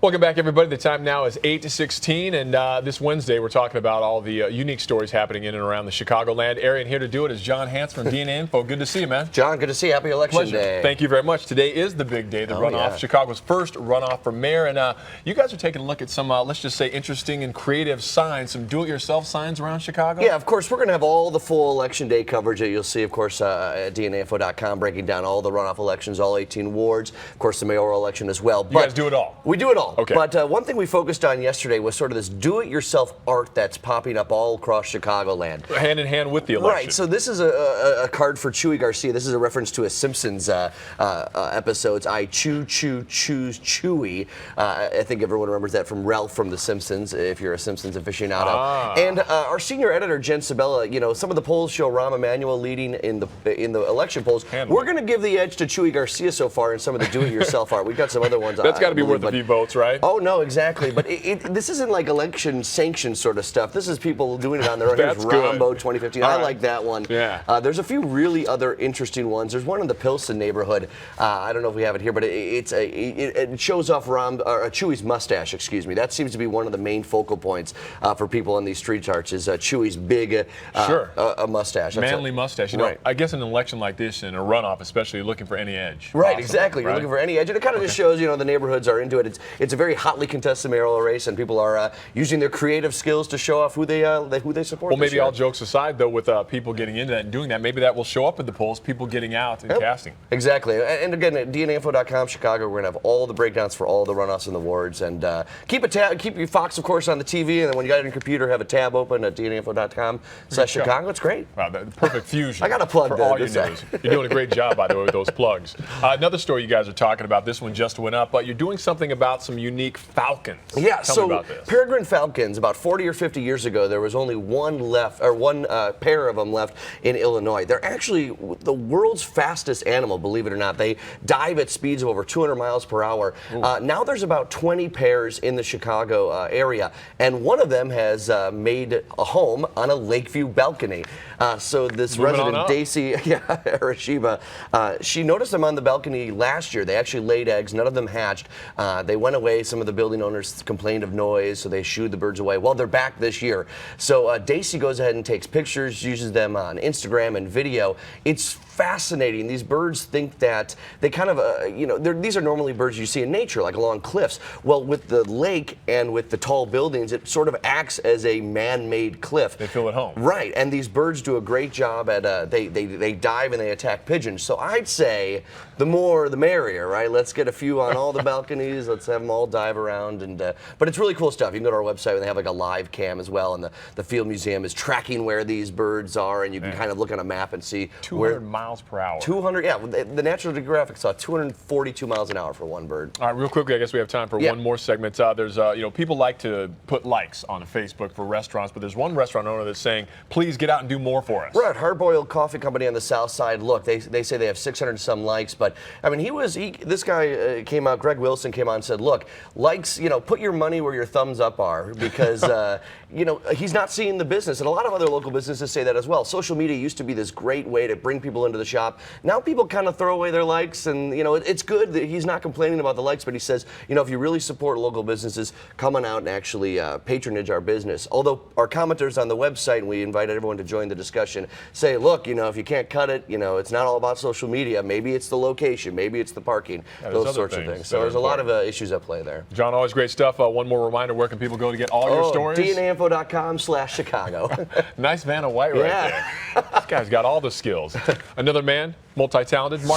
Welcome back, everybody. The time now is 8:16, and this Wednesday we're talking about all the unique stories happening in and around the Chicagoland area. And here to do it is John Hansen from DNAinfo. Good to see you, man. John, good to see you. Happy Election Pleasure. Day. Thank you very much. Today is the big day, the runoff, Chicago's first runoff for mayor. And you guys are taking a look at some, let's just say, interesting and creative signs, some do-it-yourself signs around Chicago. Yeah, of course, we're going to have all the full Election Day coverage that you'll see, of course, at DNAinfo.com, breaking down all the runoff elections, all 18 wards, of course, the mayoral election as well. You guys do it all? We do it all. Okay. But one thing we focused on yesterday was sort of this do-it-yourself art that's popping up all across Chicagoland. Hand in hand with the election. Right, so this is a card for Chewy Garcia. This is a reference to a Simpsons episodes. I choose Chewy. I think everyone remembers that from Ralph from The Simpsons, if you're a Simpsons aficionado. And our senior editor, Jen Sabella, you know, some of the polls show Rahm Emanuel leading in the election polls. We're going to give the edge to Chewy Garcia so far in some of the do-it-yourself art. We've got some other ones. That's got to be worth a few votes, right? Oh, no, exactly. But this isn't like election sanctioned sort of stuff. This is people doing it on their own. Here's Rombo 2015. I like that one. Yeah. There's a few really other interesting ones. There's one in the Pilsen neighborhood. I don't know if we have it here, but it shows off Chewy's mustache, excuse me. That seems to be one of the main focal points for people on these street arts is Chewy's big mustache. Manly mustache. You know, I guess in an election like this, in a runoff especially, you're looking for any edge. Right, exactly. You're looking for any edge. And it kind of just shows, you know, the neighborhoods are into it. It's a very hotly contested mayoral race, and people are using their creative skills to show off who they support. Well, maybe all jokes aside, though, with people getting into that and doing that, maybe that will show up at the polls, people getting out and casting. Exactly. And again, at DNAinfo.com, Chicago, we're going to have all the breakdowns for all the runoffs and the wards. And keep your Fox, of course, on the TV, and then when you got it on your computer, have a tab open at DNAinfo.com/Chicago. It's great. Wow, the perfect fusion. I got to plug for all your news. You're doing a great job, by the way, with those plugs. Another story you guys are talking about, this one just went up, but you're doing something about some unique falcons. Yeah, Tell me about this. Peregrine falcons, about 40 or 50 years ago, there was only one pair of them left in Illinois. They're actually the world's fastest animal, believe it or not. They dive at speeds of over 200 miles per hour. Now there's about 20 pairs in the Chicago area, and one of them has made a home on a Lakeview balcony. So this resident, Daisy Arashiba, she noticed them on the balcony last year. They actually laid eggs. None of them hatched. They went away. Some of the building owners complained of noise, so they shooed the birds away. Well, they're back this year. So Daisy goes ahead and takes pictures, uses them on Instagram and video. It's fascinating. These birds think that they kind of, you know, these are normally birds you see in nature, like along cliffs. Well, with the lake and with the tall buildings, it sort of acts as a man-made cliff. They feel at home. Right, and these birds do a great job at, they dive and they attack pigeons. So I'd say the more the merrier, right? Let's get a few on all the balconies. Let's have them all dive around. But it's really cool stuff. You can go to our website and they have like a live cam as well, and the Field Museum is tracking where these birds are, and you can kind of look on a map and see 200 miles per hour. 200, yeah. The National Geographic saw 242 miles an hour for one bird. All right, real quickly, I guess we have time for one more segment. There's, you know, people like to put likes on Facebook for restaurants, but there's one restaurant owner that's saying, please get out and do more for us. Right, Hard Boiled Coffee Company on the South Side. Look, they say they have 600 some likes, but I mean, this guy came out, Greg Wilson came out and said, look, likes, you know, put your money where your thumbs up are, because you know, he's not seeing the business, and a lot of other local businesses say that as well. Social media used to be this great way to bring people into the shop. Now people kind of throw away their likes, and you know, it's good that he's not complaining about the likes, but he says, you know, if you really support local businesses, come on out and actually patronage our business. Although our commenters on the website, and we invited everyone to join the discussion, say, look, you know, if you can't cut it, you know, it's not all about social media. Maybe it's the location, maybe it's the parking, those sorts of things. So there's a lot of issues at play there. John, always great stuff. One more reminder, where can people go to get all your stories? DNAinfo.com/Chicago. Nice Vanna White right there. This guy's got all the skills. Another man, multi-talented. Mark